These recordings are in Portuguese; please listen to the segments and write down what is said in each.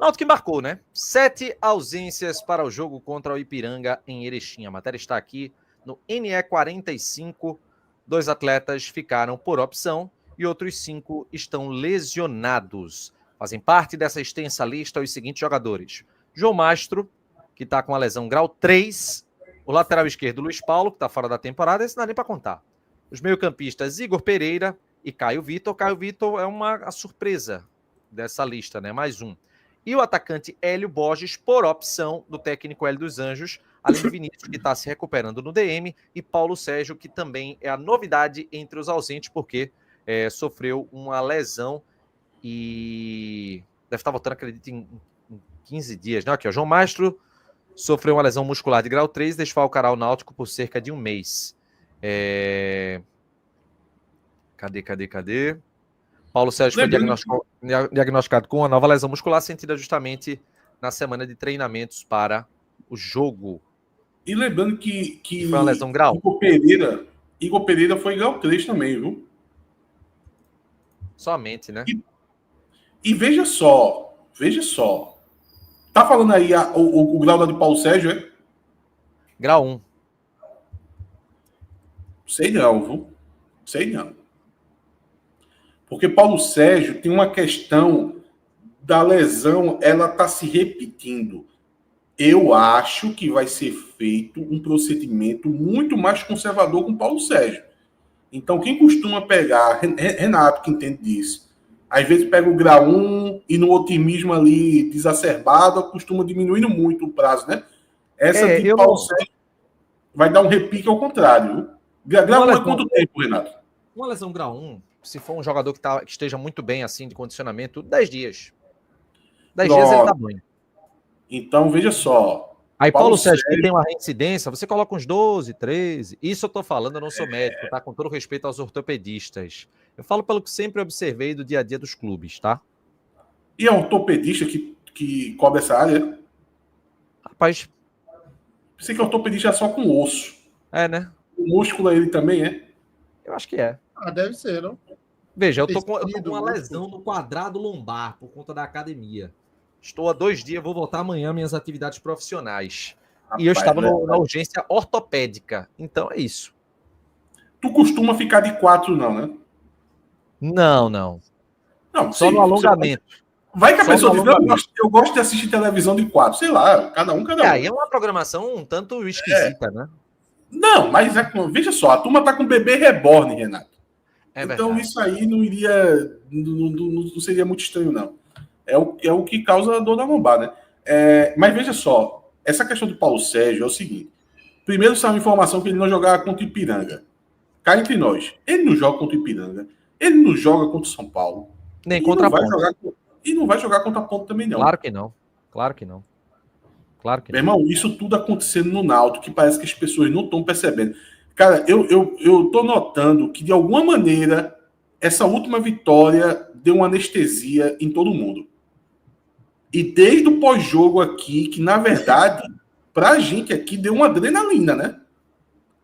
Náutico que embarcou, né? 7 ausências para o jogo contra o Ipiranga em Erechim. A matéria está aqui no NE45. 2 atletas ficaram por opção e outros 5 estão lesionados. Fazem parte dessa extensa lista os seguintes jogadores. João Mastro, que está com a lesão grau 3. O lateral esquerdo, Luiz Paulo, que está fora da temporada. Esse não dá nem para contar. Os meio-campistas, Igor Pereira e Caio Vitor. Caio Vitor é a surpresa dessa lista, né? Mais um. E o atacante Hélio Borges, por opção do técnico Hélio dos Anjos, além de Vinícius, que está se recuperando no DM, e Paulo Sérgio, que também é a novidade entre os ausentes, porque sofreu uma lesão e deve estar voltando, acredito, em 15 dias. Né? Aqui, ó, João Mastro sofreu uma lesão muscular de grau 3 e desfalcará o Náutico por cerca de um mês. Cadê? Paulo Sérgio foi diagnosticado com uma nova lesão muscular sentida justamente na semana de treinamentos para o jogo. E lembrando que foi uma lesão grau. Igor Pereira foi grau 3 também, viu? Somente, né? E veja só. Tá falando aí o grau de Paulo Sérgio, é? Grau 1. Sei não. Porque Paulo Sérgio tem uma questão da lesão, ela tá se repetindo. Eu acho que vai ser feito um procedimento muito mais conservador com Paulo Sérgio. Então, quem costuma pegar, Renato, que entende disso, às vezes pega o grau 1 e no otimismo ali desacerbado, costuma diminuindo muito o prazo, né? Essa de Paulo Sérgio vai dar um repique ao contrário. Grau 1 é quanto tempo, Renato? Uma lesão grau 1, se for um jogador que esteja muito bem assim de condicionamento, 10 dias. 10 dias ele tá bem. Então, veja só. Aí Paulo Sérgio, que tem uma reincidência, você coloca uns 12, 13. Isso eu tô falando, eu não sou médico, tá? Com todo respeito aos ortopedistas. Eu falo pelo que sempre observei do dia a dia dos clubes, tá? E é um ortopedista que cobre essa área? Rapaz... Pensei que ortopedista é só com osso. É, né? O músculo ele também é? Eu acho que é. Deve ser, não? Veja, eu tô com uma lesão no quadrado lombar por conta da academia. Estou há 2 dias, vou voltar amanhã às minhas atividades profissionais. Rapaz, e eu estava na urgência ortopédica. Então é isso. Tu costuma ficar de 4, não, né? Não. Só sim, no alongamento. Vai que a pessoa diz, eu gosto de assistir televisão de 4. Sei lá, cada um. Aí é uma programação um tanto esquisita, né? Não, mas veja só, a turma tá com bebê reborn, Renato. Então verdade. Isso aí não iria. Não seria muito estranho, não. É o que causa dor na lombar, né? Mas veja só, essa questão do Paulo Sérgio é o seguinte. Primeiro saiu a informação que ele não jogava contra o Ipiranga. Cá entre nós. Ele não joga contra o Ipiranga. Ele não joga contra o São Paulo. Nem contra a Ponte. E não vai jogar contra a Ponte também, não. Claro que não. Meu irmão, isso tudo acontecendo no Náutico, que parece que as pessoas não estão percebendo. Cara, eu tô notando que, de alguma maneira, essa última vitória deu uma anestesia em todo mundo. E desde o pós-jogo aqui, que, na verdade, pra gente aqui, deu uma adrenalina, né?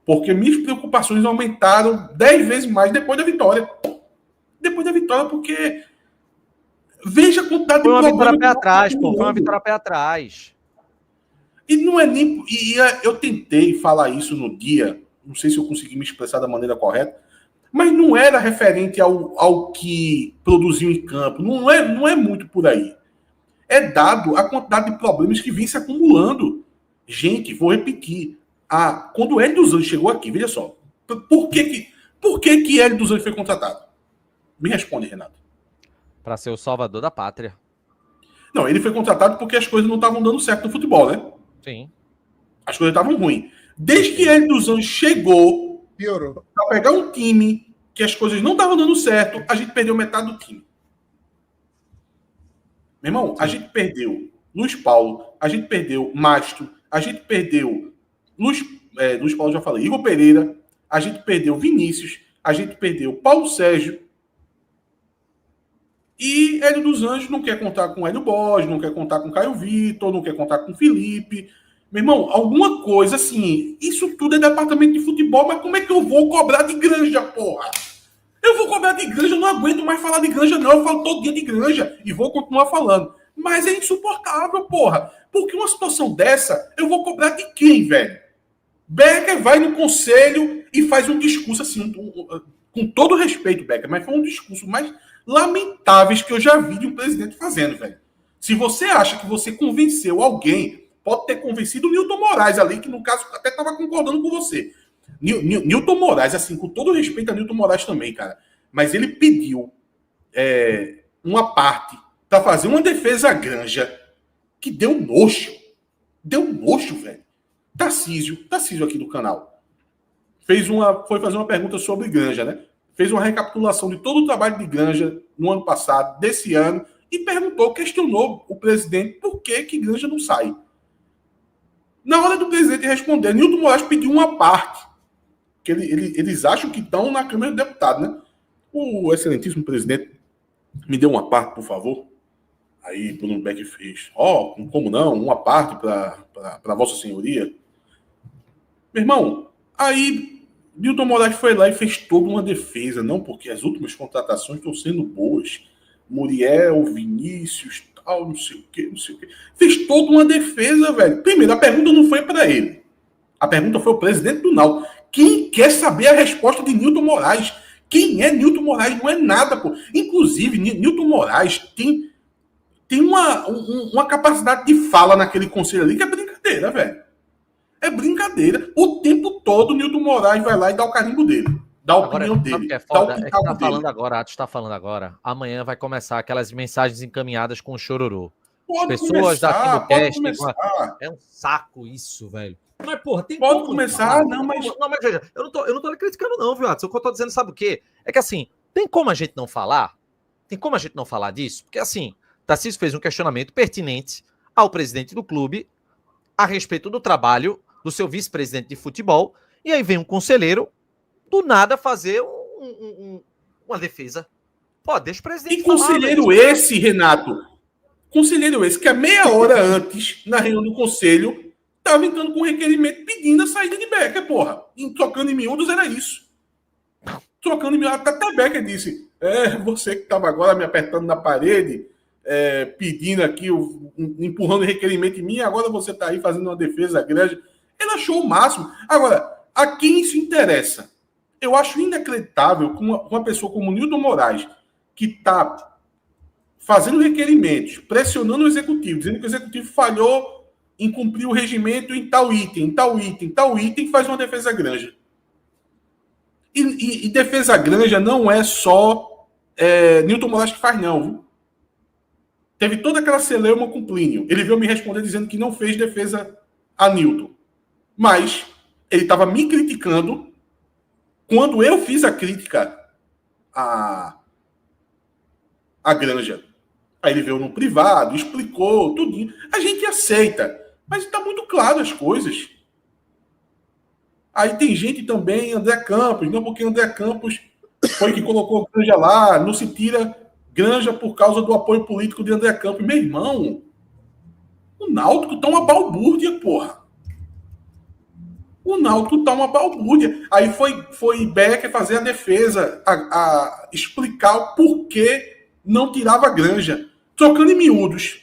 Porque minhas preocupações aumentaram 10 vezes mais depois da vitória. Porque... Veja a quantidade de problemas. Foi uma vitória pé atrás, pô. Foi uma vitória pé atrás. E não é nem... eu tentei falar isso no dia... Não sei se eu consegui me expressar da maneira correta, mas não era referente ao que produziu em campo. Não é muito por aí. É dado a quantidade de problemas que vem se acumulando. Gente, vou repetir. Quando o Hélio dos Anjos chegou aqui, veja só. Por que Hélio dos Anjos foi contratado? Me responde, Renato. Para ser o salvador da pátria. Não, ele foi contratado porque as coisas não estavam dando certo no futebol, né? Sim. As coisas estavam ruins. Desde que Hélio dos Anjos chegou, piorou. Para pegar um time que as coisas não estavam dando certo, a gente perdeu metade do time. Meu irmão, a gente perdeu Luiz Paulo, a gente perdeu Mastro, a gente perdeu Luiz Paulo, já falei, Igor Pereira, a gente perdeu Vinícius, a gente perdeu Paulo Sérgio. E Hélio dos Anjos não quer contar com Hélio Borges, não quer contar com Caio Vitor, não quer contar com Felipe. Meu irmão, alguma coisa assim, isso tudo é departamento de futebol, mas como é que eu vou cobrar de Granja, porra? Eu vou cobrar de Granja, eu não aguento mais falar de Granja, não. Eu falo todo dia de Granja e vou continuar falando. Mas é insuportável, porra. Porque uma situação dessa, eu vou cobrar de quem, velho? Becker vai no conselho e faz um discurso assim, com todo respeito, Becker, mas foi um discurso mais lamentáveis que eu já vi de um presidente fazendo, velho. Se você acha que você convenceu alguém, pode ter convencido o Nilton Moraes ali, que no caso até estava concordando com você. Nilton Moraes, assim, com todo respeito a Nilton Moraes também, cara, mas ele pediu uma parte para fazer uma defesa Granja que deu nojo. Deu nojo, velho. Tarcísio aqui do canal, foi fazer uma pergunta sobre Granja, né? Fez uma recapitulação de todo o trabalho de Granja no ano passado, desse ano, e questionou o presidente por que Granja não sai. Na hora do presidente responder, Nilton Moraes pediu uma parte, que eles acham que estão na Câmara dos Deputados, né? O excelentíssimo presidente me deu uma parte, por favor. Aí Bruno Beck fez, como não, uma parte para Vossa Senhoria. Meu irmão, aí Nilton Moraes foi lá e fez toda uma defesa, não porque as últimas contratações estão sendo boas. Muriel, Vinícius, tal, não sei o quê. Fez toda uma defesa, velho. Primeiro, a pergunta não foi para ele. A pergunta foi o presidente do Náutico. Quem quer saber a resposta de Nilton Moraes? Quem é Nilton Moraes? Não é nada, pô. Inclusive, Nilton Moraes tem uma capacidade de fala naquele conselho ali que é brincadeira, velho. É brincadeira. O tempo todo o Nilton Moraes vai lá e dá o carimbo dele. Dá a opinião dele. Que é foda? É que tá falando agora, Atos tá falando agora. Amanhã vai começar aquelas mensagens encaminhadas com o chororô. As pessoas daqui do cast. É um saco isso, velho. Mas, porra, tem pode começar, não, mas veja, eu não tô criticando, não, viu, Atos? O que eu tô dizendo, sabe o quê? É que assim, tem como a gente não falar? Tem como a gente não falar disso? Porque assim, Tarcísio fez um questionamento pertinente ao presidente do clube a respeito do trabalho do seu vice-presidente de futebol, e aí vem um conselheiro do nada fazer uma defesa. Pô, deixa o presidente falar. E conselheiro esse, Renato, conselheiro esse, que a meia hora antes, na reunião do conselho, estava entrando com um requerimento pedindo a saída de Becker, porra. E trocando em miúdos era isso. Trocando em miúdos, até Becker disse, você que estava agora me apertando na parede, pedindo aqui, empurrando o requerimento em mim, agora você está aí fazendo uma defesa grande. Ele achou o máximo. Agora, a quem isso interessa? Eu acho inacreditável que uma pessoa como Nilton Moraes, que está fazendo requerimentos, pressionando o executivo, dizendo que o executivo falhou em cumprir o regimento em tal item, faz uma defesa granja. E defesa granja não é só Nilton Moraes que faz, não. Viu? Teve toda aquela celeuma com Plínio. Ele veio me responder dizendo que não fez defesa a Nilton. Mas ele estava me criticando quando eu fiz a crítica à Granja. Aí ele veio no privado, explicou tudinho. A gente aceita, mas está muito claro as coisas. Aí tem gente também, André Campos, não porque André Campos foi que colocou Granja lá, não se tira Granja por causa do apoio político de André Campos. Meu irmão, o Náutico tá uma balbúrdia, porra. O Náutico tá uma balbúrdia. Aí foi Becker fazer a defesa, a explicar o porquê não tirava a Granja. Trocando em miúdos.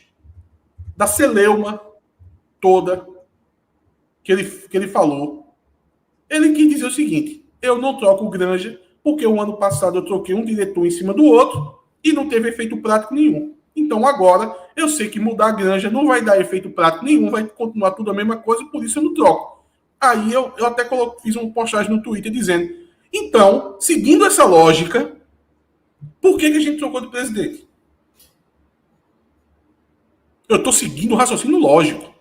Da celeuma toda que ele falou. Ele quis dizer o seguinte, eu não troco o Granja porque o ano passado eu troquei um diretor em cima do outro e não teve efeito prático nenhum. Então agora eu sei que mudar a Granja não vai dar efeito prático nenhum, vai continuar tudo a mesma coisa, por isso eu não troco. Aí eu até fiz uma postagem no Twitter dizendo, então, seguindo essa lógica, por que a gente trocou de presidente? Eu estou seguindo o raciocínio lógico.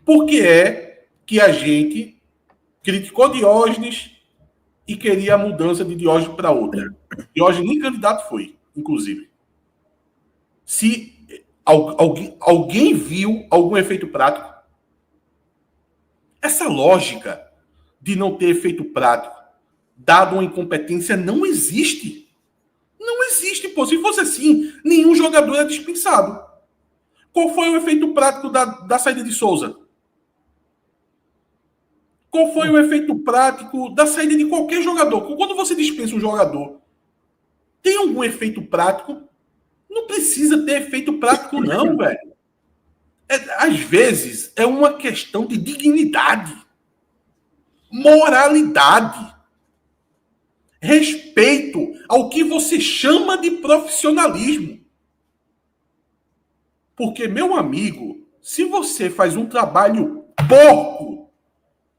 Por que é que a gente criticou Diógenes e queria a mudança de Diógenes para outra? Diógenes nem candidato foi, inclusive. Se alguém viu algum efeito prático, essa lógica de não ter efeito prático, dado uma incompetência, não existe. Não existe, pô. Se fosse assim, nenhum jogador é dispensado. Qual foi o efeito prático da saída de Souza? Qual foi o efeito prático da saída de qualquer jogador? Quando você dispensa um jogador, tem algum efeito prático? Não precisa ter efeito prático, não, velho. às vezes, é uma questão de dignidade, moralidade, respeito ao que você chama de profissionalismo. Porque, meu amigo, se você faz um trabalho porco,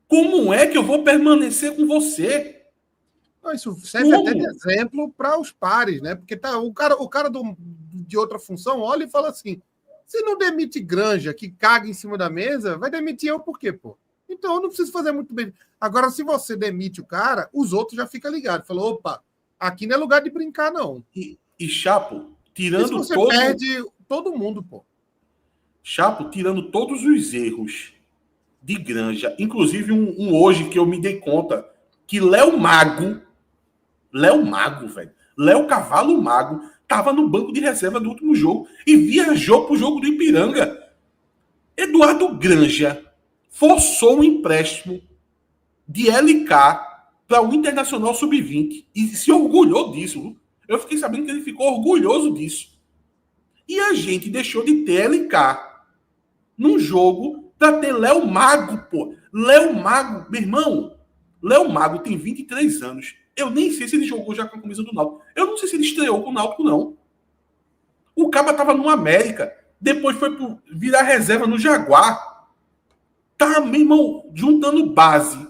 como é que eu vou permanecer com você? Isso serve até de exemplo para os pares, né? Porque tá, o cara de outra função olha e fala assim: se não demite Granja, que caga em cima da mesa, vai demitir eu por quê, pô? Então eu não preciso fazer muito bem. Agora, se você demite o cara, os outros já ficam ligados. Falou, opa, aqui não é lugar de brincar, não. E Chapo, tirando você perde todo mundo, pô. Chapo, tirando todos os erros de Granja, inclusive um hoje que eu me dei conta que Léo Mago, velho, Léo Cavalo Mago, tava no banco de reserva do último jogo e viajou pro jogo do Ipiranga. Eduardo Granja forçou um empréstimo de LK para o Internacional Sub-20 e se orgulhou disso. Eu fiquei sabendo que ele ficou orgulhoso disso. E a gente deixou de ter LK num jogo para ter Léo Mago, pô. Léo Mago, meu irmão, Léo Mago tem 23 anos. Eu nem sei se ele jogou já com a camisa do Náutico. Eu não sei se ele estreou com o Náutico, não. O Caba tava no América. Depois foi virar reserva no Jaguar. Tá, meu irmão, juntando base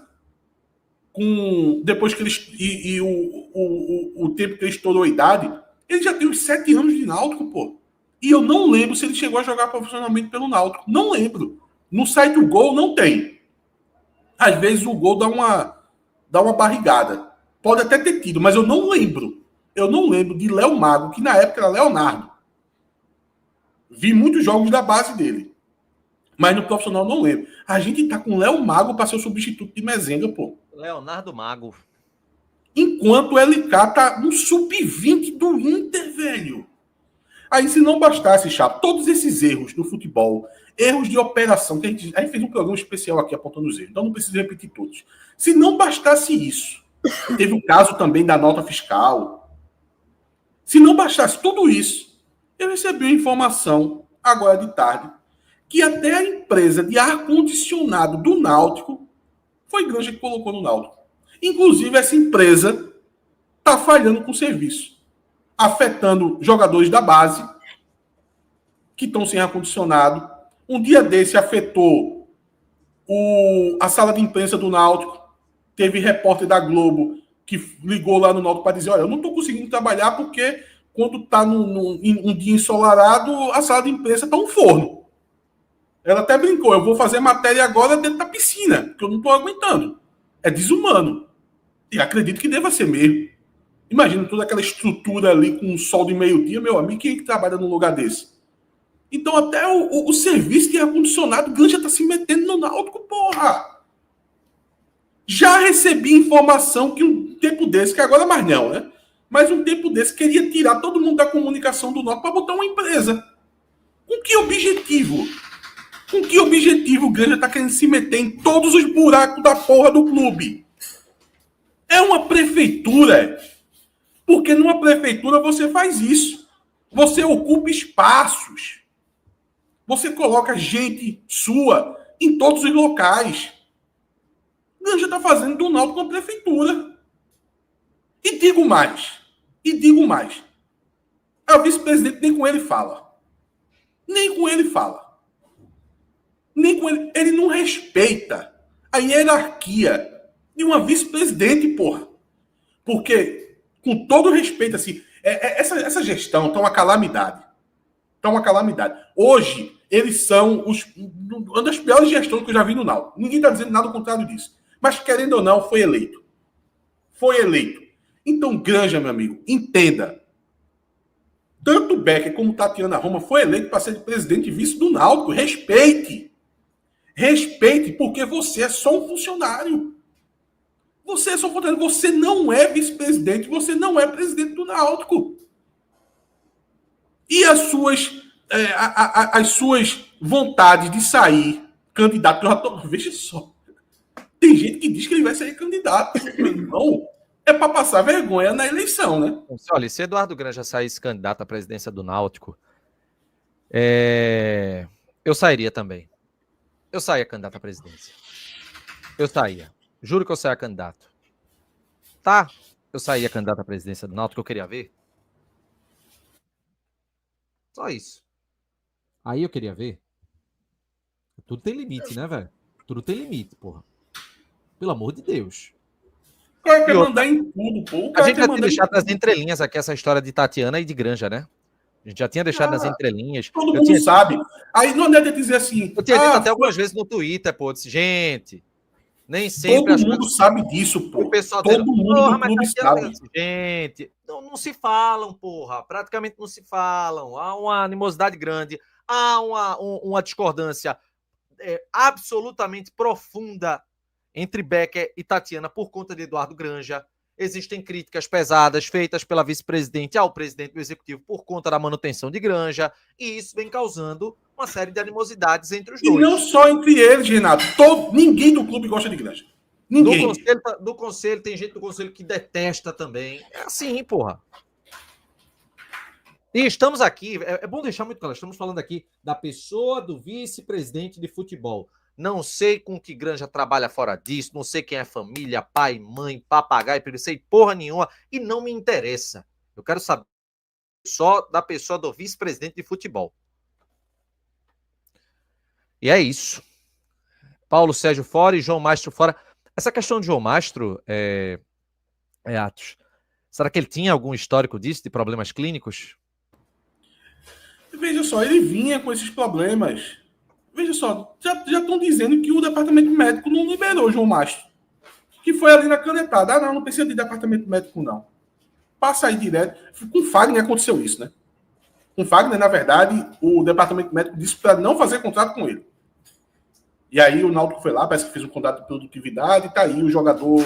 com... Depois que ele... o tempo que ele estourou a idade, ele já tem uns 7 anos de Náutico, pô. E eu não lembro se ele chegou a jogar profissionalmente pelo Náutico. Não lembro. No site do Gol não tem. Às vezes o Gol dá uma barrigada. Pode até ter tido, mas eu não lembro. Eu não lembro de Léo Mago, que na época era Leonardo. Vi muitos jogos da base dele. Mas no profissional não lembro. A gente tá com Léo Mago para ser o substituto de Mezenga, pô. Leonardo Mago. Enquanto o LK tá no sub-20 do Inter, velho. Aí, se não bastasse, Chapo, todos esses erros do futebol, erros de operação, que a gente fez um programa especial aqui apontando os erros, então não preciso repetir todos. Se não bastasse isso, teve o caso também da nota fiscal. Se não bastasse tudo isso, eu recebi uma informação, agora de tarde, que até a empresa de ar-condicionado do Náutico foi Granja que colocou no Náutico. Inclusive, essa empresa está falhando com o serviço, afetando jogadores da base que estão sem ar-condicionado. Um dia desse afetou a sala de imprensa do Náutico. Teve repórter da Globo que ligou lá no Náutico para dizer: olha, eu não estou conseguindo trabalhar porque quando está um dia ensolarado, a sala de imprensa está um forno. Ela até brincou: eu vou fazer matéria agora dentro da piscina, porque eu não estou aguentando. É desumano. E acredito que deva ser mesmo. Imagina toda aquela estrutura ali com um sol de meio-dia, meu amigo, quem é que trabalha num lugar desse? Então até o serviço de ar-condicionado, Granja está se metendo no Náutico, porra! Já recebi informação que um tempo desse, que agora mais não, né? Mas um tempo desse queria tirar todo mundo da comunicação do Náutico para botar uma empresa. Com que objetivo? Com que objetivo o Granja está querendo se meter em todos os buracos da porra do clube? É uma prefeitura. Porque numa prefeitura você faz isso. Você ocupa espaços. Você coloca gente sua em todos os locais. Granja está fazendo do Náutico uma prefeitura. E digo mais. A vice-presidente nem com ele fala. Nem com ele fala. Nem com ele. Ele não respeita a hierarquia de uma vice-presidente, porra. Porque, com todo respeito, assim, essa gestão está uma calamidade. Está uma calamidade. Hoje, eles são uma das piores gestões que eu já vi no Náutico. Ninguém está dizendo nada ao contrário disso. Mas, querendo ou não, foi eleito. Foi eleito. Então, Granja, meu amigo, entenda. Tanto Becker como Tatiana Roma foi eleito para ser presidente e vice do Náutico. Respeite. Respeite, porque você é só um funcionário. Você é só um funcionário. Você não é vice-presidente, você não é presidente do Náutico. E as suas vontades de sair candidato... Veja só. Tem gente que diz que ele vai sair candidato. Meu irmão, é para passar vergonha na eleição, né? Olha, se Eduardo Granja saísse candidato à presidência do Náutico, Eu sairia também. Eu saía candidato à presidência. Eu saía. Juro que eu saía candidato. Tá? Eu saía candidato à presidência do Náutico que eu queria ver. Só isso. Aí eu queria ver. Tudo tem limite, né, velho? Tudo tem limite, porra. Pelo amor de Deus. O cara quer mandar em tudo, pô. A gente já tinha deixado nas entrelinhas aqui essa história de Tatiana e de Granja, né? A gente já tinha deixado nas entrelinhas. Todo mundo sabe. Aí não adianta dizer assim. Eu tinha dito até algumas vezes no Twitter, pô. Disse, gente, nem sempre. Todo mundo sabe disso, pô. O pessoal todo mundo no clube sabe. Gente, não se falam, porra. Praticamente não se falam. Há uma animosidade grande. Há uma discordância absolutamente profunda entre Becker e Tatiana por conta de Eduardo Granja. Existem críticas pesadas feitas pela vice-presidente ao presidente do executivo por conta da manutenção de Granja, e isso vem causando uma série de animosidades entre os dois. E não só entre eles, Renato. Ninguém do clube gosta de Granja. Ninguém. Do conselho, tem gente do conselho que detesta também. É assim, porra. E estamos aqui, é bom deixar muito claro, estamos falando aqui da pessoa do vice-presidente de futebol. Não sei com que Granja trabalha fora disso, não sei quem é família, pai, mãe, papagaio, não sei porra nenhuma, e não me interessa. Eu quero saber só da pessoa do vice-presidente de futebol. E é isso. Paulo Sérgio fora e João Mastro fora. Essa questão de João Mastro, Atos, será que ele tinha algum histórico disso, de problemas clínicos? Veja só, ele vinha com esses problemas. Veja só, já estão dizendo que o departamento médico não liberou o João Mastro. Que foi ali na canetada. Ah, não precisa de departamento médico, não. Passa aí direto. Com o Fagner aconteceu isso, né? Com o Fagner, na verdade, o departamento médico disse para não fazer contrato com ele. E aí o Náutico foi lá, parece que fez um contrato de produtividade, e tá aí o jogador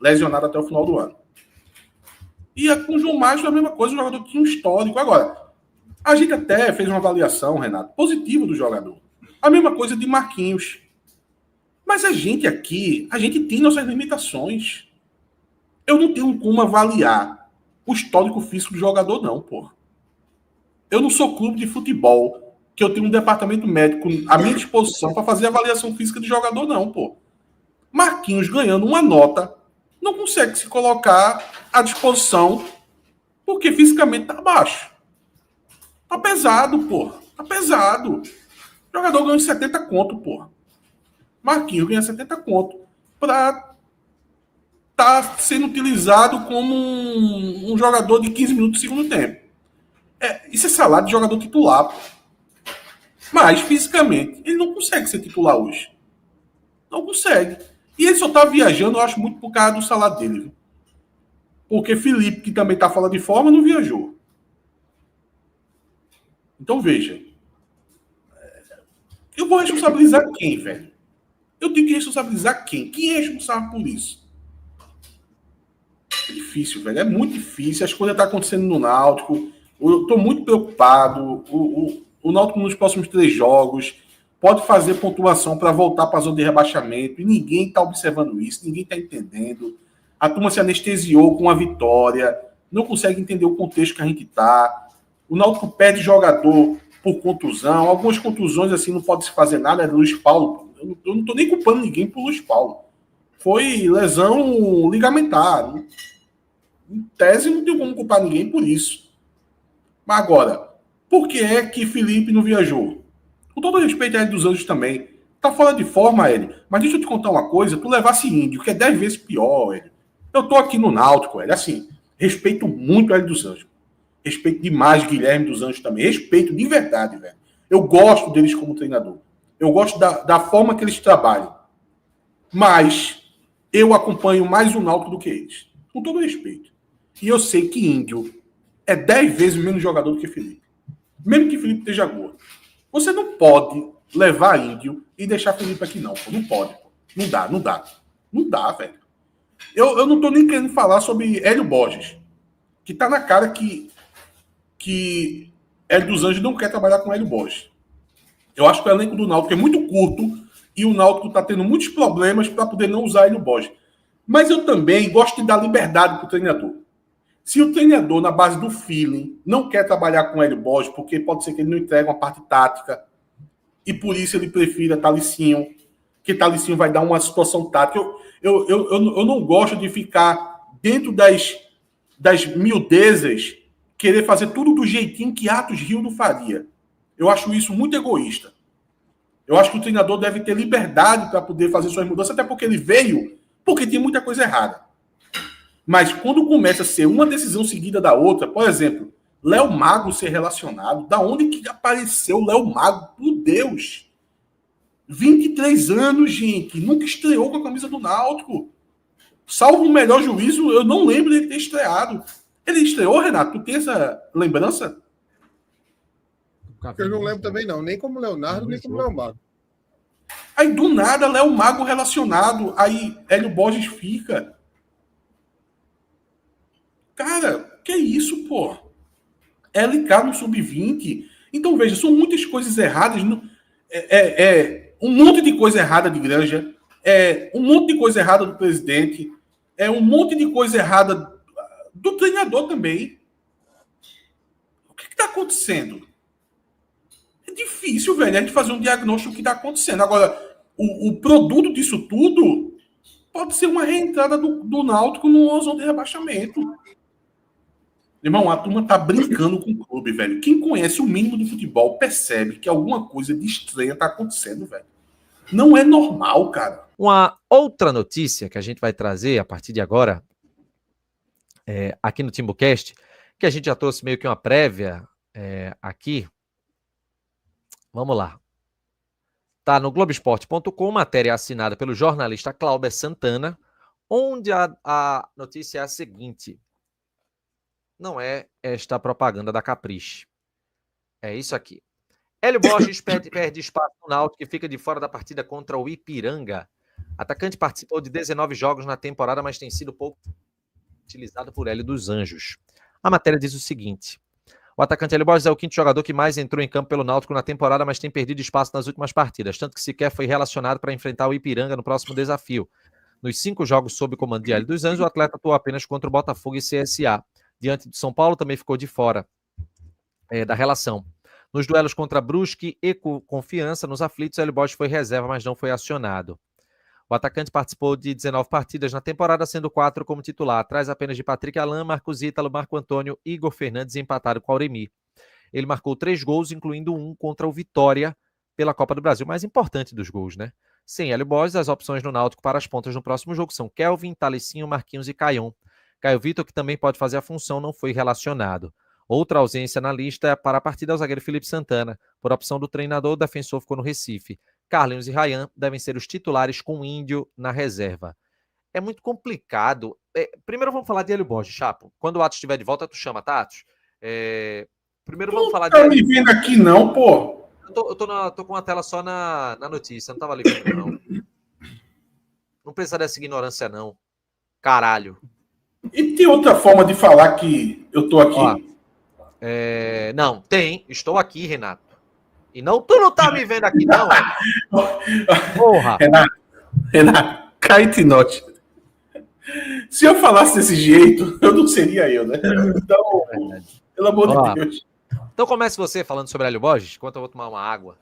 lesionado até o final do ano. E com o João Mastro é a mesma coisa, o jogador tinha um histórico. Agora, a gente até fez uma avaliação, Renato, positiva do jogador. A mesma coisa de Marquinhos. Mas a gente aqui, a gente tem nossas limitações. Eu não tenho como avaliar o histórico físico do jogador, não, porra. Eu não sou clube de futebol que eu tenho um departamento médico à minha disposição para fazer avaliação física de jogador, não, pô. Marquinhos ganhando uma nota não consegue se colocar à disposição porque fisicamente tá baixo. Tá pesado, porra. Tá pesado. O jogador ganha 70 conto, porra. Marquinhos ganha 70 conto para tá sendo utilizado como um jogador de 15 minutos do segundo tempo. Isso é salário de jogador titular, pô. Mas, fisicamente, ele não consegue ser titular hoje. Não consegue. E ele só tá viajando, eu acho, muito por causa do salário dele. Viu? Porque Felipe, que também tá fora de forma, não viajou. Então, veja. Eu vou responsabilizar quem, velho? Eu tenho que responsabilizar quem? Quem é responsável por isso? É difícil, velho. É muito difícil. As coisas estão acontecendo no Náutico. Eu estou muito preocupado. O Náutico, nos próximos 3 jogos, pode fazer pontuação para voltar para a zona de rebaixamento. E ninguém está observando isso. Ninguém está entendendo. A turma se anestesiou com a vitória. Não consegue entender o contexto que a gente está. O Náutico perde jogador por contusão. Algumas contusões, assim, não pode se fazer nada. É do Luiz Paulo. Eu não estou nem culpando ninguém por Luiz Paulo. Foi lesão ligamentar. Em tese, não tem como culpar ninguém por isso. Mas agora, por que é que Felipe não viajou? Com todo respeito a Hélio dos Anjos também. Tá fora de forma, Hélio. Mas deixa eu te contar uma coisa. Tu levasse Índio, que é 10 vezes pior, Hélio. Eu tô aqui no Náutico, Hélio. Assim, respeito muito Hélio dos Anjos. Respeito demais Guilherme dos Anjos também. Respeito de verdade, velho. Eu gosto deles como treinador. Eu gosto da forma que eles trabalham. Mas eu acompanho mais o Náutico do que eles. Com todo respeito. E eu sei que Índio é 10 vezes menos jogador do que Felipe. Mesmo que Felipe esteja gordo. Você não pode levar Índio e deixar Felipe aqui, não. Pô. Não pode. Pô. Não dá, não dá. Não dá, velho. Eu não tô nem querendo falar sobre Hélio Borges. Que tá na cara que Hélio dos Anjos não quer trabalhar com Hélio Borges. Eu acho que o elenco do Náutico é muito curto e o Náutico tá tendo muitos problemas para poder não usar Hélio Borges. Mas eu também gosto de dar liberdade pro treinador. Se o treinador, na base do feeling, não quer trabalhar com o Hélio Borges, porque pode ser que ele não entregue uma parte tática, e por isso ele prefira Talicinho, que Talicinho vai dar uma situação tática. Eu não gosto de ficar dentro das miudezas, querer fazer tudo do jeitinho que Atos Rildo faria. Eu acho isso muito egoísta. Eu acho que o treinador deve ter liberdade para poder fazer suas mudanças, até porque ele veio porque tinha muita coisa errada. Mas quando começa a ser uma decisão seguida da outra, por exemplo, Léo Mago ser relacionado, da onde que apareceu Léo Mago? Por Deus! 23 anos, gente, nunca estreou com a camisa do Náutico. Salvo o melhor juízo, eu não lembro dele ter estreado. Ele estreou, Renato? Tu tem essa lembrança? Eu não lembro também, não. Nem como Leonardo, nem como Léo Mago. Aí, do nada, Léo Mago relacionado. Aí, Hélio Borges fica. Cara, que isso, pô? LK no sub-20. Então, veja, são muitas coisas erradas. Um monte de coisa errada de Granja. Um monte de coisa errada do presidente. Um monte de coisa errada do treinador também. O que está acontecendo? É difícil, velho, a gente fazer um diagnóstico do que está acontecendo. Agora, o produto disso tudo pode ser uma reentrada do Náutico no zona de rebaixamento. Irmão, a turma tá brincando com o clube, velho. Quem conhece o mínimo do futebol percebe que alguma coisa de estranha tá acontecendo, velho. Não é normal, cara. Uma outra notícia que a gente vai trazer a partir de agora, aqui no TimbuCast, que a gente já trouxe meio que uma prévia aqui. Vamos lá. Tá no Globoesporte.com, matéria assinada pelo jornalista Cláudio Santana, onde a notícia é a seguinte. Não é esta propaganda da Capricho. É isso aqui. Hélio Borges perde espaço no Náutico e fica de fora da partida contra o Ipiranga. Atacante participou de 19 jogos na temporada, mas tem sido pouco utilizado por Hélio dos Anjos. A matéria diz o seguinte. O atacante Hélio Borges é o quinto jogador que mais entrou em campo pelo Náutico na temporada, mas tem perdido espaço nas últimas partidas, tanto que sequer foi relacionado para enfrentar o Ipiranga no próximo desafio. Nos 5 jogos sob o comando de Hélio dos Anjos, o atleta atuou apenas contra o Botafogo e CSA. Diante do São Paulo, também ficou de fora da relação. Nos duelos contra Brusque e Confiança, nos aflitos, Hélio Borges foi reserva, mas não foi acionado. O atacante participou de 19 partidas na temporada, sendo 4 como titular, atrás apenas de Patrick Alain, Marcos Ítalo, Marco Antônio e Igor Fernandes, empataram com o Auremi. Ele marcou 3 gols, incluindo 1 contra o Vitória pela Copa do Brasil, mais importante dos gols, né? Sem Hélio Borges, as opções no Náutico para as pontas no próximo jogo são Kelvin, Talicinho, Marquinhos e Caion. Caio Vitor, que também pode fazer a função, não foi relacionado. Outra ausência na lista para a partida é o zagueiro Felipe Santana. Por opção do treinador, o defensor ficou no Recife. Carlinhos e Ryan devem ser os titulares com o Índio na reserva. É muito complicado. Primeiro vamos falar de Hélio Borges, Chapo. Quando o Atos estiver de volta, tu chama, Tatos. Primeiro vamos falar de... Não tá me vendo aqui não, pô. Eu tô com a tela só na notícia. Não tava ali vendo, não. Não precisa dessa ignorância, não. Caralho. E tem outra forma de falar que eu tô aqui? Ó, não, tem. Estou aqui, Renato. E não, tu não tá me vendo aqui, não, é? Porra. Renato, Caetinote. Se eu falasse desse jeito, eu não seria eu, né? Então, pelo amor de Deus. Então comece você falando sobre Hélio Borges, enquanto eu vou tomar uma água.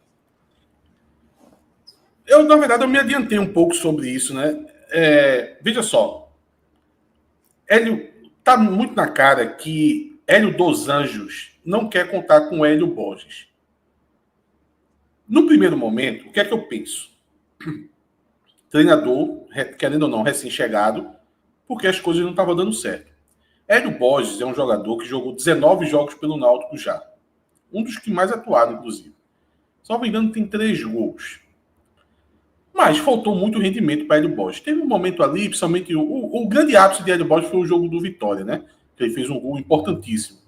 Na verdade, eu me adiantei um pouco sobre isso, né? Veja só. Hélio, tá muito na cara que Hélio dos Anjos não quer contar com Hélio Borges. No primeiro momento, o que é que eu penso? Treinador, querendo ou não, recém-chegado, porque as coisas não estavam dando certo. Hélio Borges é um jogador que jogou 19 jogos pelo Náutico já. Um dos que mais atuaram, inclusive. Se não me engano, tem 3 gols. Mas faltou muito rendimento para Hélio Borges. Teve um momento ali, principalmente o grande ápice de Hélio Borges foi o jogo do Vitória, né? Que ele fez um gol importantíssimo.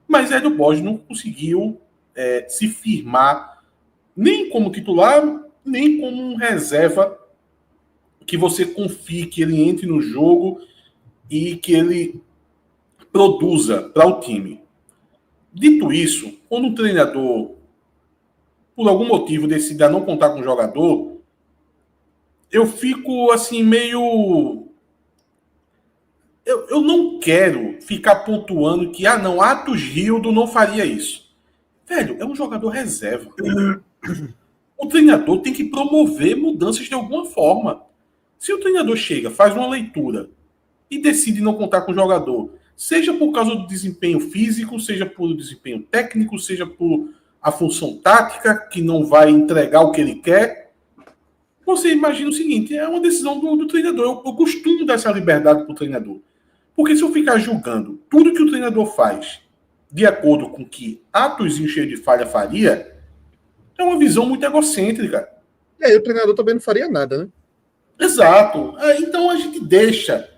Mas Hélio Borges não conseguiu se firmar nem como titular, nem como um reserva que você confie que ele entre no jogo e que ele produza para o time. Dito isso, quando um treinador, por algum motivo, decide não contar com o jogador, eu fico assim meio... Eu não quero ficar pontuando que, não, Atos Rildo não faria isso. Velho, é um jogador reserva. O treinador tem que promover mudanças de alguma forma. Se o treinador chega, faz uma leitura e decide não contar com o jogador, seja por causa do desempenho físico, seja por desempenho técnico, seja por a função tática, que não vai entregar o que ele quer, você imagina o seguinte, é uma decisão do treinador. Eu costumo dar essa liberdade para o treinador. Porque se eu ficar julgando tudo que o treinador faz de acordo com que atozinho cheio de falha faria, é uma visão muito egocêntrica. E aí o treinador também não faria nada, né? Exato. Então a gente deixa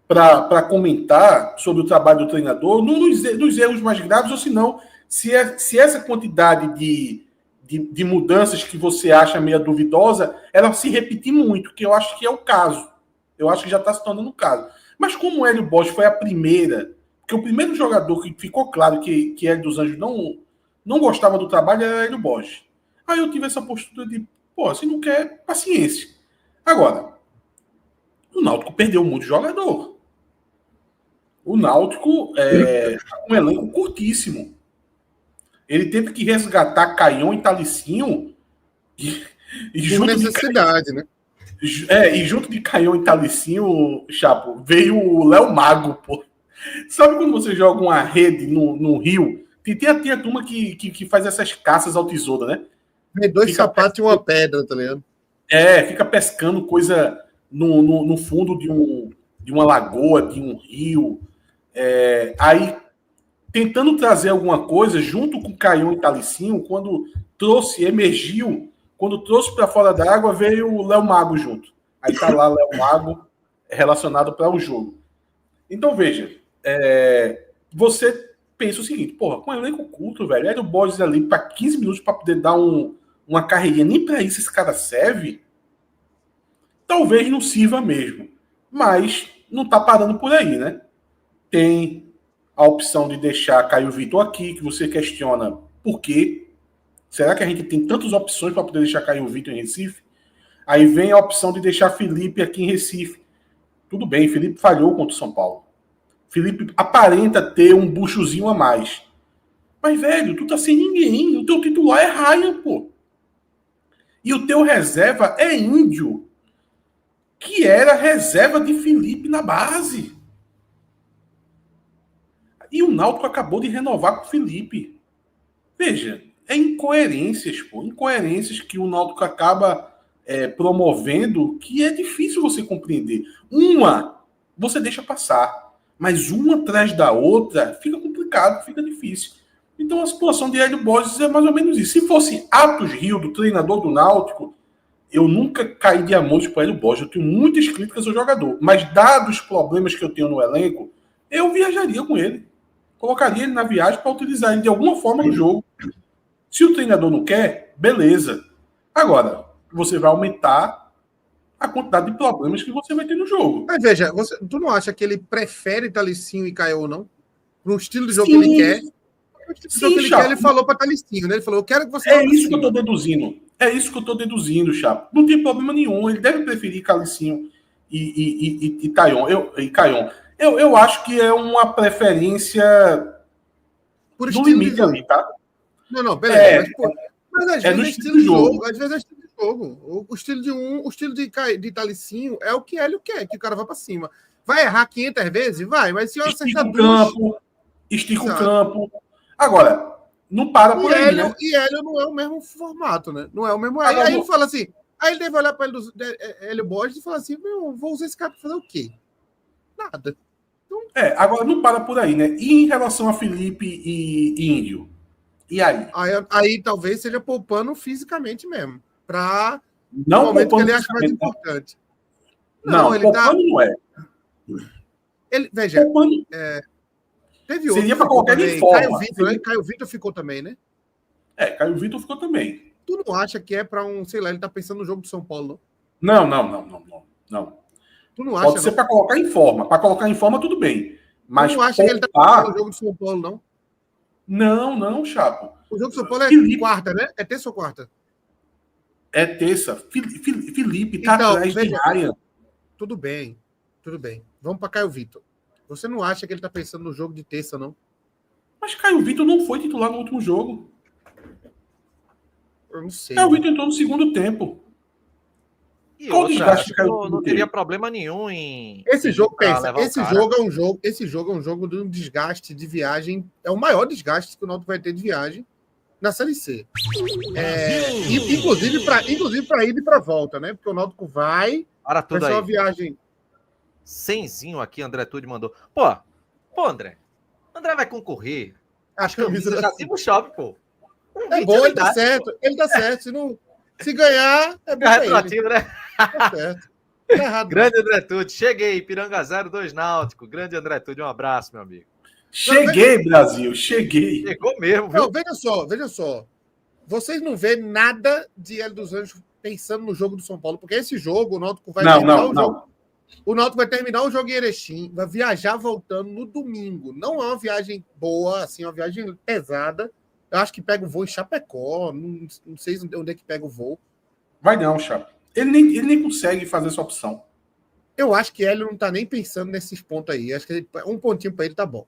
para comentar sobre o trabalho do treinador nos erros mais graves, ou se não, se essa quantidade de mudanças que você acha meio duvidosa, ela se repetir muito, que eu acho que é o caso. Eu acho que já está se tornando o caso. Mas como o Hélio Bosch foi a primeira, porque o primeiro jogador que ficou claro que Hélio dos Anjos não gostava do trabalho era Hélio Bosch. Aí eu tive essa postura de, pô, se não quer, paciência. Agora, o Náutico perdeu muito jogador. O Náutico é um elenco curtíssimo. Ele teve que resgatar Caion e Talicinho e Por necessidade, né? E junto de Caion e Talicinho, Chapo, veio o Léo Mago, pô. Sabe quando você joga uma rede no rio? Tem a turma que faz essas caças ao tesouro, né? Tem dois sapatos e uma pedra, tá ligado? Fica pescando coisa no fundo de uma lagoa, de um rio. Aí, tentando trazer alguma coisa junto com Caion e Talicinho, quando emergiu, quando trouxe para fora da água, veio o Léo Mago junto. Aí tá lá Léo Mago relacionado para o jogo. Então, veja, você pensa o seguinte, porra, com um elenco culto, velho, Hélio Borges ali para 15 minutos para poder dar uma carreirinha, nem para isso esse cara serve, talvez não sirva mesmo. Mas não tá parando por aí, né? Tem a opção de deixar Caio Vitor aqui, que você questiona por quê. Será que a gente tem tantas opções para poder deixar Caio Vitor em Recife? Aí vem a opção de deixar Felipe aqui em Recife. Tudo bem, Felipe falhou contra o São Paulo. Felipe aparenta ter um buchozinho a mais. Mas, velho, tu tá sem ninguém. O teu titular é Ryan, pô. E o teu reserva é Índio, que era reserva de Felipe na base. E o Náutico acabou de renovar com o Felipe. Veja, é incoerências, pô. Incoerências que o Náutico acaba promovendo, que é difícil você compreender. Uma, você deixa passar. Mas uma atrás da outra, fica complicado, fica difícil. Então a situação de Hélio Borges é mais ou menos isso. Se fosse Atos Rio, do treinador do Náutico, eu nunca caí de amores para Hélio Borges. Eu tenho muitas críticas ao jogador. Mas dados os problemas que eu tenho no elenco, eu viajaria com ele. Colocaria ele na viagem para utilizar ele de alguma forma no jogo. Se o treinador não quer, beleza. Agora, você vai aumentar a quantidade de problemas que você vai ter no jogo. Mas veja, tu não acha que ele prefere Talicinho e Caio, não? Pro estilo de jogo que ele quer? O estilo de jogo que ele quer, ele falou para Talicinho, né? Ele falou, eu quero que você... É isso que eu estou deduzindo. É isso que eu estou deduzindo, Chapo. Não tem problema nenhum. Ele deve preferir Talicinho e Caion. Eu acho que é uma preferência por do limite ali, tá? Não, beleza. Mas às vezes é estilo de jogo. Às vezes é estilo de jogo. O estilo de Talicinho é o que Hélio quer, que o cara vá para cima. Vai errar 500 vezes? Vai, mas se eu acertar estica o campo. Agora, não para por aí, né? E Hélio não é o mesmo formato, né? Não é o mesmo... Aí ele fala assim... Aí ele deve olhar para Hélio Borges e falar assim, meu, vou usar esse cara para fazer o quê? Nada. Agora não para por aí, né? E em relação a Felipe e Índio? E aí? Aí talvez seja poupando fisicamente mesmo. Para não o momento que ele acha mais importante. Não, ele poupando não é. Ele, veja, poupando... teve outro. Seria para colocar ele em forma. Caio Vitor ficou também, né? Caio Vitor ficou também. Tu não acha que é para sei lá, ele tá pensando no jogo do São Paulo, não? Não. Tu não acha, pode ser para colocar em forma. Para colocar em forma, tudo bem. Mas tu não acha que ele tá pensando no jogo do São Paulo, não? Não, Chapo. O jogo do São Paulo é quarta, né? É terça ou quarta? É terça. Felipe tá atrás de Ryan. Tudo bem. Vamos para Caio Vitor. Você não acha que ele tá pensando no jogo de terça, não? Mas Caio Vitor não foi titular no último jogo. Eu não sei. Caio Vitor entrou no segundo tempo. E Qual outra, desgaste acho que que Caio não Vitor teria teve? problema nenhum em Esse jogo, pra pensa, levar o esse cara. jogo é um jogo de um desgaste de viagem, é o maior desgaste que o Náutico vai ter de viagem na Série C. Inclusive para ida e para volta, né? Porque o Náutico vai Tudo ser uma aí. viagem. Cenzinho aqui, André Tude mandou. Pô, André vai concorrer. As camisas da Timo Shop, pô. É bom, ele tá certo. Ele tá certo. Se ganhar, é bom pra ele. Retroativo, né? Tá certo. Tá errado. Grande André Tude. Cheguei, Piranga 02 Náutico. Grande André Tude, um abraço, meu amigo. Cheguei, Brasil, cheguei. Chegou mesmo, viu? Não, veja só. Vocês não vê nada de Hélio dos Anjos pensando no jogo do São Paulo, porque esse jogo, o Náutico vai terminar o jogo. O Náutico vai terminar o jogo em Erechim, vai viajar voltando no domingo. Não é uma viagem boa, assim, uma viagem pesada. Eu acho que pega o voo em Chapecó, não sei onde é que pega o voo. Vai não, Chapo. Ele nem consegue fazer essa opção. Eu acho que Hélio não tá nem pensando nesses pontos aí. Acho que um pontinho para ele tá bom.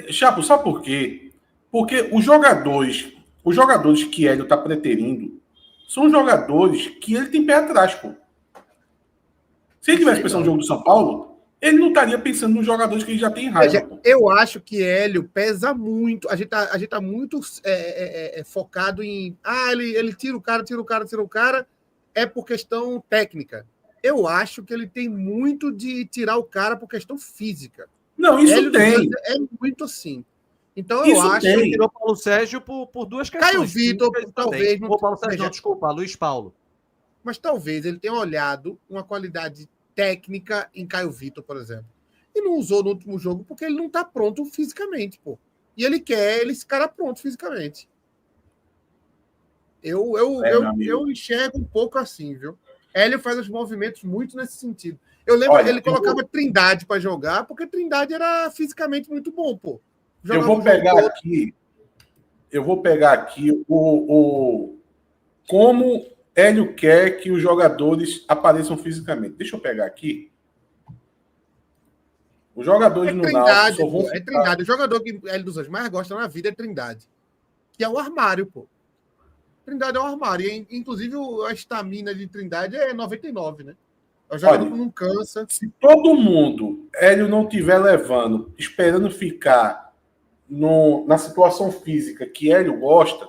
Chapo, sabe por quê? Porque os jogadores que Hélio tá preterindo são jogadores que ele tem pé atrás, pô. Se ele tivesse pensando no jogo do São Paulo, ele não estaria pensando nos jogadores que ele já tem raiva. Veja, eu acho que Hélio pesa muito. A gente tá muito focado em. Ele tira o cara. É por questão técnica. Eu acho que ele tem muito de tirar o cara por questão física. Não, isso Hélio tem. É muito assim. Então eu acho que ele tirou o Paulo Sérgio por duas questões. Caio Vitor, talvez. O Paulo Sérgio, não, desculpa, Luiz Paulo. Mas talvez ele tenha olhado uma qualidade técnica em Caio Vitor, por exemplo. E não usou no último jogo porque ele não está pronto fisicamente, pô. E ele quer esse cara pronto fisicamente. Eu enxergo um pouco assim, viu? Hélio faz os movimentos muito nesse sentido. Eu lembro que ele colocava Trindade para jogar, porque Trindade era fisicamente muito bom, pô. Eu vou pegar aqui como Hélio quer que os jogadores apareçam fisicamente. Deixa eu pegar aqui. Os jogadores no Náutico só vão ficar... É Trindade. O jogador que Hélio dos Anjos mais gosta na vida é Trindade. Que é o armário, pô. Trindade é um armário. E, inclusive, a estamina de Trindade é 99, né? É um jogador que não cansa. Se todo mundo, Hélio não estiver levando, esperando ficar na situação física que Hélio gosta,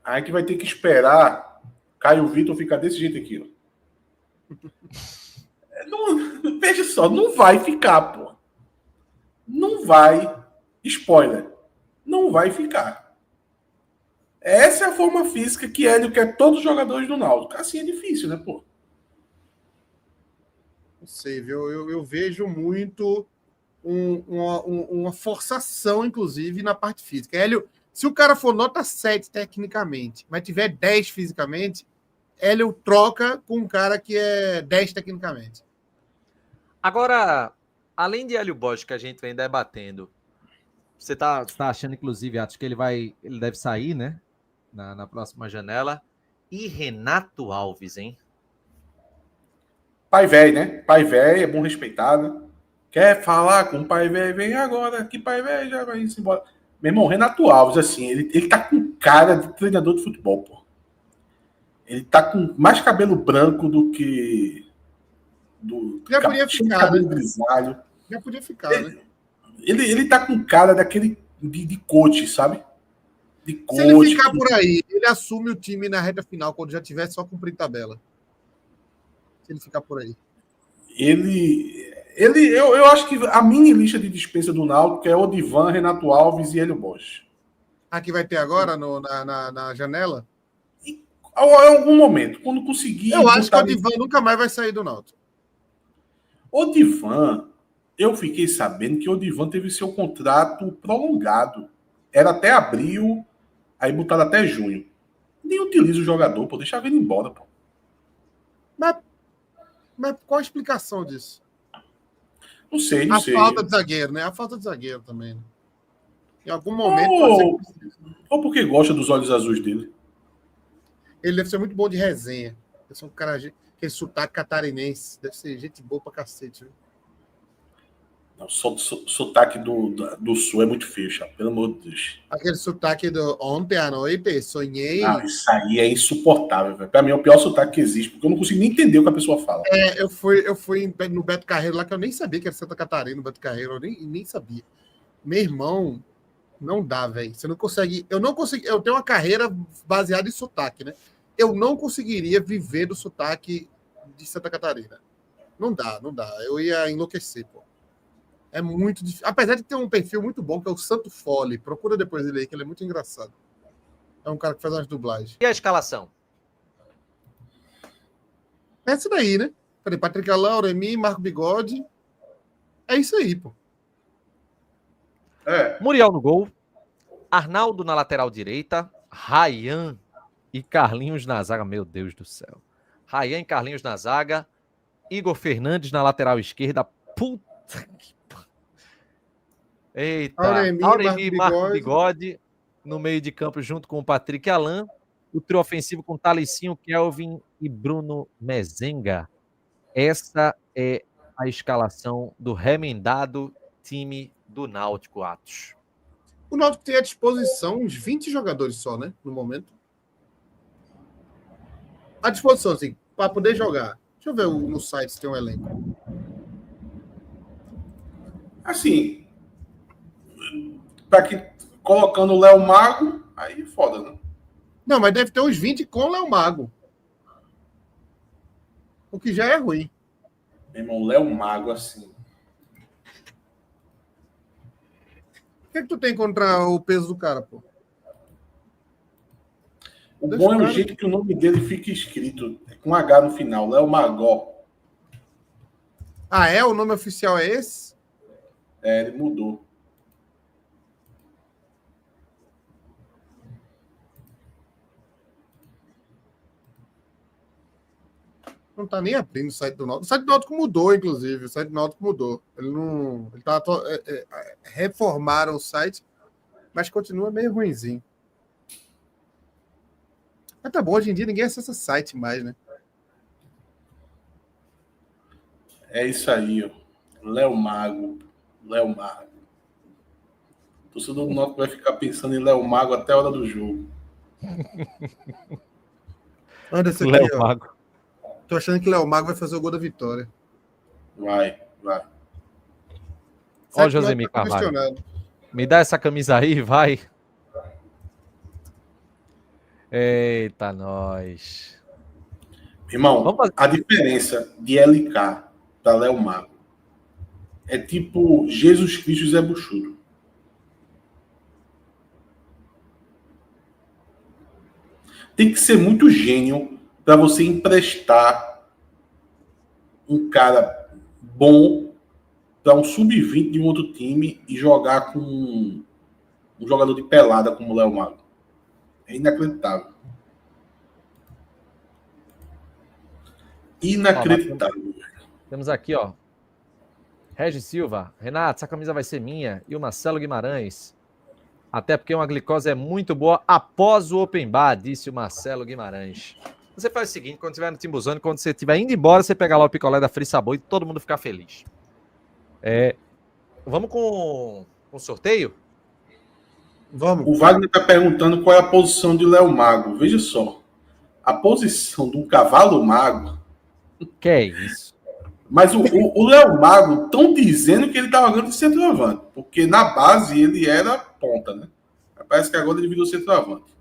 a gente vai ter que esperar Caio Vitor ficar desse jeito aqui. Não, veja só, não vai ficar, pô. Não vai. Spoiler. Não vai ficar. Essa é a forma física que Hélio quer todos os jogadores do Náutico. Assim é difícil, né, pô? Não sei, viu? Eu vejo muito uma forçação, inclusive, na parte física. Hélio, se o cara for nota 7 tecnicamente, mas tiver 10 fisicamente, Hélio troca com um cara que é 10 tecnicamente. Agora, além de Hélio Bosch, que a gente vem debatendo, você tá achando, inclusive, Atos, que ele deve sair, né? Na próxima janela. E Renato Alves, hein? Pai velho, né? Pai velho, é bom respeitar, né? Quer falar com o pai velho? Vem agora, que pai velho já vai embora. Meu irmão, Renato Alves, assim, ele tá com cara de treinador de futebol, pô. Ele tá com mais cabelo branco do que... Já podia ficar, né? Grisalho. Já podia ficar, né? Ele tá com cara daquele de coach, sabe? De coach. Se ele ficar por aí, ele assume o time na reta final, quando já tiver só cumprir tabela. Se ele ficar por aí. Eu acho que a mini lista de dispensa do Náutico é Odivan, Renato Alves e Hélio Bosch. Aqui vai ter agora na janela? Em algum momento, quando conseguir... Eu acho que o Odivan nunca mais vai sair do Náutico. Odivan, eu fiquei sabendo que o Odivan teve seu contrato prolongado. Era até abril, aí botaram até junho. Nem utiliza o jogador, pô, deixa ele embora, pô. Mas qual a explicação disso? Não sei. A falta de zagueiro, né? A falta de zagueiro também. Né? Em algum momento... Ou porque gosta dos olhos azuis dele. Ele deve ser muito bom de resenha. Deve ser um cara... Aquele sotaque catarinense. Deve ser gente boa pra cacete. Viu? Não, sotaque do Sul é muito feio, Chapa, pelo amor de Deus. Aquele sotaque do ontem à noite, sonhei. Não, isso aí é insuportável, velho. Pra mim é o pior sotaque que existe, porque eu não consigo nem entender o que a pessoa fala. Eu fui no Beto Carreiro lá, que eu nem sabia que era Santa Catarina, no Beto Carreiro, eu nem sabia. Meu irmão, não dá, velho. Você não consegue. Eu não consegui. Eu tenho uma carreira baseada em sotaque, né? Eu não conseguiria viver do sotaque de Santa Catarina. Não dá. Eu ia enlouquecer, pô. É muito difícil. Apesar de ter um perfil muito bom, que é o Santo Fole. Procura depois ele aí, que ele é muito engraçado. É um cara que faz umas dublagens. E a escalação? Essa daí, né? Peraí, Patrick Alain, Auremi, Marco Bigode. É isso aí, pô. Muriel no gol. Arnaldo na lateral direita. Ryan e Carlinhos na zaga. Meu Deus do céu. Ryan e Carlinhos na zaga. Igor Fernandes na lateral esquerda. Puta que... Eita. Auremi e Marco Bigode no meio de campo junto com o Patrick Alain. O trio ofensivo com Thalesinho, Kelvin e Bruno Mezenga. Essa é a escalação do remendado time do Náutico, Atos. O Náutico tem à disposição uns 20 jogadores só, né? No momento. À disposição, assim, para poder jogar. Deixa eu ver no site se tem um elenco. Assim, colocando o Léo Mago, aí é foda, né? Não, mas deve ter uns 20 com o Léo Mago. O que já é ruim. Meu irmão, Léo Mago, assim. O que tu tem contra o peso do cara, pô? O bom é o jeito que o nome dele fica escrito, com H no final, Léo Magó. Ah, é? O nome oficial é esse? É, ele mudou. Não tá nem abrindo o site do Náutico. O site do Náutico mudou, inclusive. O site do Náutico mudou. Ele não... Ele tá... reformaram o site, mas continua meio ruinzinho. Mas tá bom, hoje em dia ninguém acessa site mais, né? É isso aí, ó. Léo Mago. Léo Mago. O torcedor do Náutico vai ficar pensando em Léo Mago até a hora do jogo. Anda esse aqui, Léo ó. Mago. Tô achando que Léo Mago vai fazer o gol da vitória. Vai. Ó, Josemir Carvalho. Me dá essa camisa aí, vai. Eita, nós. Irmão, a diferença de LK para Léo Mago é tipo Jesus Cristo e Zé Buchudo. Tem que ser muito gênio para você emprestar um cara bom para um sub-20 de um outro time e jogar com um jogador de pelada como o Léo Mago. É inacreditável. Inacreditável. Temos aqui, ó. Regis Silva. Renato, essa camisa vai ser minha. E o Marcelo Guimarães. Até porque uma glicose é muito boa após o Open Bar, disse o Marcelo Guimarães. Você faz o seguinte, quando estiver no Timbuzano, quando você estiver indo embora, você pega lá o picolé da Free Sabor e todo mundo ficar feliz. Vamos com o sorteio? Vamos. O Wagner está perguntando qual é a posição de Léo Mago. Veja só. A posição de um cavalo mago... Que é isso? Mas o Léo Mago estão dizendo que ele está jogando de centroavante. Porque na base ele era ponta, né? Parece que agora ele virou centroavante.